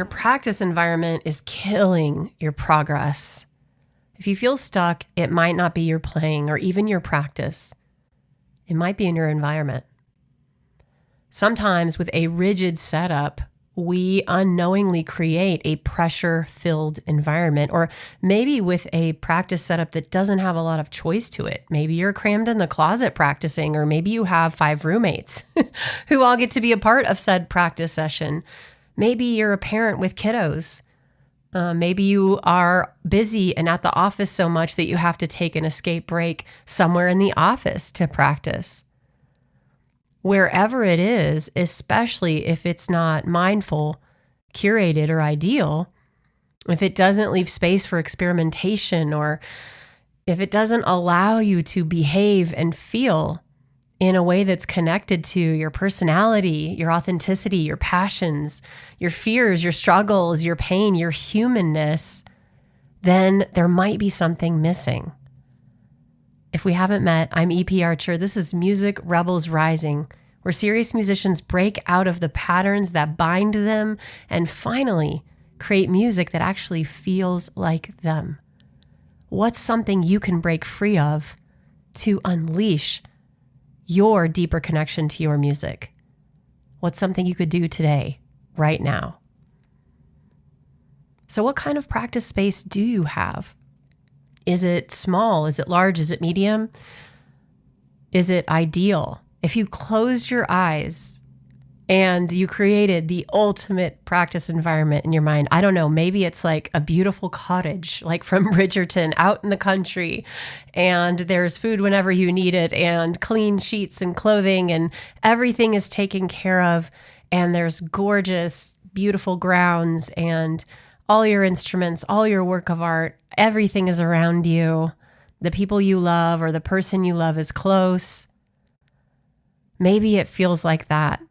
Your practice environment is killing your progress. If you feel stuck, it might not be your playing or even your practice. It might be in your environment. Sometimes with a rigid setup, we unknowingly create a pressure-filled environment, or maybe with a practice setup that doesn't have a lot of choice to it. Maybe you're crammed in the closet practicing, or maybe you have 5 roommates who all get to be a part of said practice session. Maybe you're a parent with kiddos. Maybe you are busy and at the office so much that you have to take an escape break somewhere in the office to practice. Wherever it is, especially if it's not mindful, curated, or ideal, if it doesn't leave space for experimentation, or if it doesn't allow you to behave and feel in a way that's connected to your personality, your authenticity, your passions, your fears, your struggles, your pain, your humanness, then there might be something missing. If we haven't met, I'm EP Archer. This is Music Rebels Rising, where serious musicians break out of the patterns that bind them and finally create music that actually feels like them. What's something you can break free of to unleash your deeper connection to your music? What's something you could do today, right now? So what kind of practice space do you have? Is it small? Is it large? Is it medium? Is it ideal? If you closed your eyes and you created the ultimate practice environment in your mind, I don't know, maybe it's like a beautiful cottage, like from Bridgerton out in the country, and there's food whenever you need it, and clean sheets and clothing, and everything is taken care of, and there's gorgeous, beautiful grounds, and all your instruments, all your work of art, everything is around you. The people you love or the person you love is close. Maybe it feels like that.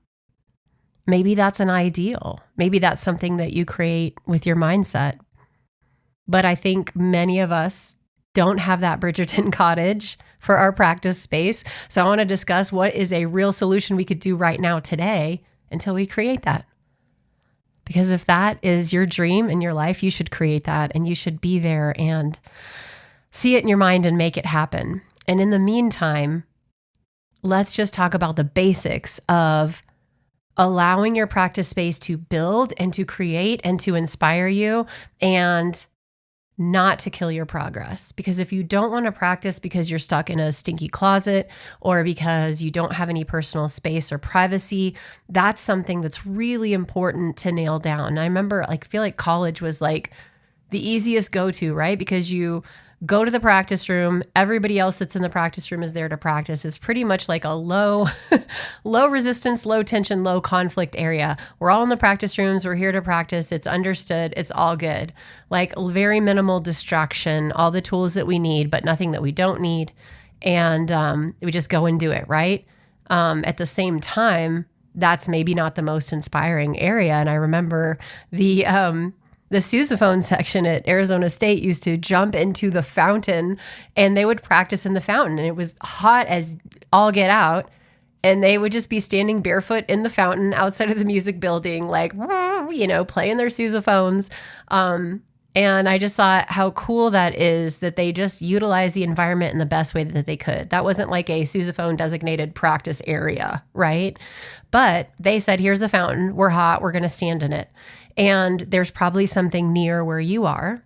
Maybe that's an ideal. Maybe that's something that you create with your mindset. But I think many of us don't have that Bridgerton cottage for our practice space. So I want to discuss what is a real solution we could do right now today until we create that. Because if that is your dream in your life, you should create that, and you should be there and see it in your mind and make it happen. And in the meantime, let's just talk about the basics of allowing your practice space to build and to create and to inspire you, and not to kill your progress. Because if you don't want to practice because you're stuck in a stinky closet or because you don't have any personal space or privacy, that's something that's really important to nail down. And I remember, I feel like college was like the easiest go-to, right? Because you go to the practice room, everybody else that's in the practice room is there to practice. It's pretty much like a low resistance, low tension, low conflict area. We're all in the practice rooms. We're here to practice. It's understood. It's all good. Like very minimal distraction, all the tools that we need, but nothing that we don't need. And we just go and do it, right? At the same time, that's maybe not the most inspiring area. And I remember the sousaphone section at Arizona State used to jump into the fountain, and they would practice in the fountain, and it was hot as all get out. And they would just be standing barefoot in the fountain outside of the music building, like, playing their sousaphones. And I just thought how cool that is that they just utilize the environment in the best way that they could. That wasn't like a sousaphone designated practice area, right? But they said, here's the fountain. We're hot. We're going to stand in it. And there's probably something near where you are,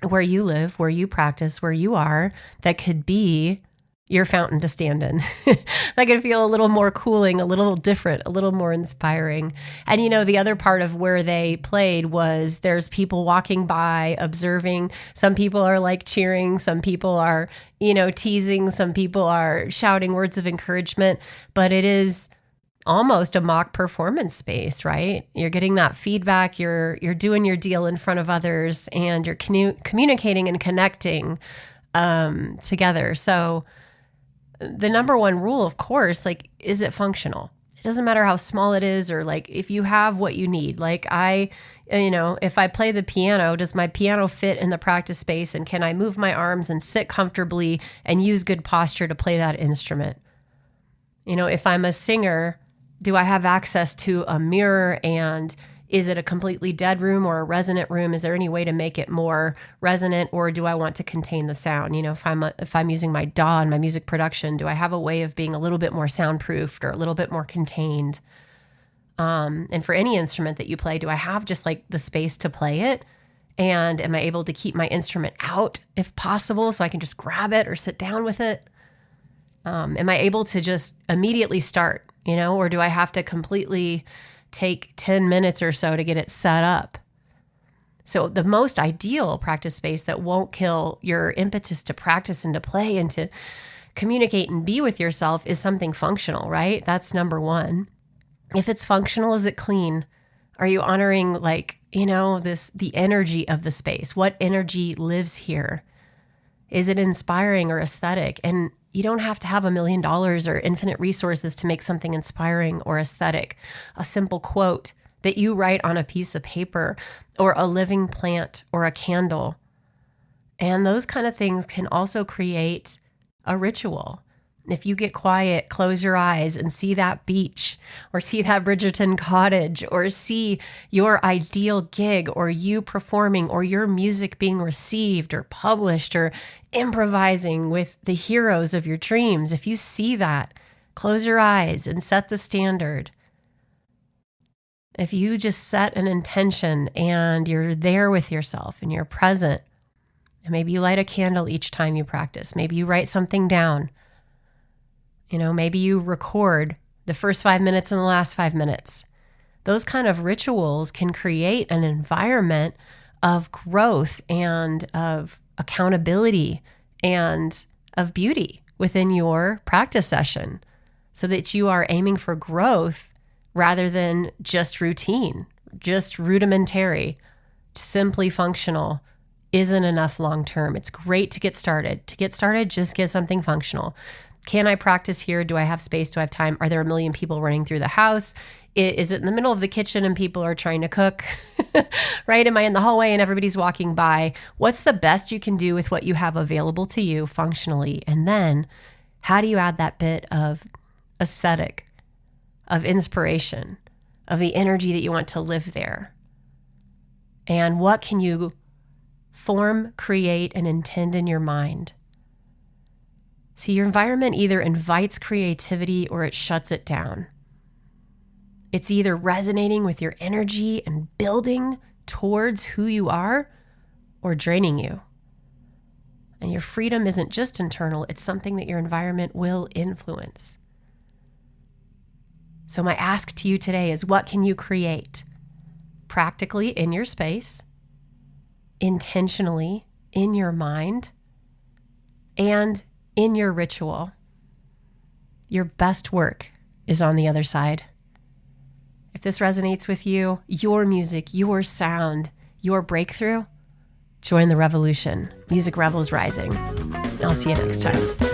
where you live, where you practice, where you are, that could be your fountain to stand in. That could feel a little more cooling, a little different, a little more inspiring. And the other part of where they played was there's people walking by, observing. Some people are like cheering. Some people are, teasing. Some people are shouting words of encouragement. But it is almost a mock performance space, right? You're getting that feedback. You're doing your deal in front of others, and you're communicating and connecting together. So the number one rule, of course, is it functional? It doesn't matter how small it is, or if you have what you need. If I play the piano, does my piano fit in the practice space, and can I move my arms and sit comfortably and use good posture to play that instrument? If I'm a singer, do I have access to a mirror and Is it a completely dead room or a resonant room? Is there any way to make it more resonant, or do I want to contain the sound? If I'm using my DAW in my music production, do I have a way of being a little bit more soundproofed or a little bit more contained? And for any instrument that you play, do I have just like the space to play it? And am I able to keep my instrument out if possible so I can just grab it or sit down with it? Am I able to just immediately start, or do I have to completely take 10 minutes or so to get it set up? So the most ideal practice space that won't kill your impetus to practice and to play and to communicate and be with yourself is something functional, right? That's number one. If it's functional, is it clean? Are you honoring the energy of the space? What energy lives here? Is it inspiring or aesthetic? And you don't have to have $1 million or infinite resources to make something inspiring or aesthetic. A simple quote that you write on a piece of paper, or a living plant, or a candle. And those kind of things can also create a ritual. If you get quiet, close your eyes and see that beach, or see that Bridgerton cottage, or see your ideal gig, or you performing, or your music being received or published, or improvising with the heroes of your dreams. If you see that, close your eyes and set the standard. If you just set an intention and you're there with yourself and you're present, and maybe you light a candle each time you practice, maybe you write something down. Maybe you record the first 5 minutes and the last 5 minutes. Those kind of rituals can create an environment of growth and of accountability and of beauty within your practice session, so that you are aiming for growth rather than just routine, just rudimentary, simply functional isn't enough long term. It's great to get started. To get started, just get something functional. Can I practice here? Do I have space? Do I have time? Are there 1 million people running through the house? Is it in the middle of the kitchen and people are trying to cook? Right? Am I in the hallway and everybody's walking by? What's the best you can do with what you have available to you functionally? And then how do you add that bit of aesthetic, of inspiration, of the energy that you want to live there? And what can you form, create, and intend in your mind? See, your environment either invites creativity or it shuts it down. It's either resonating with your energy and building towards who you are, or draining you. And your freedom isn't just internal, it's something that your environment will influence. So my ask to you today is, what can you create practically in your space, intentionally in your mind, and in your ritual? Your best work is on the other side. If this resonates with you, your music, your sound, your breakthrough, join the revolution. Music Rebels Rising. I'll see you next time.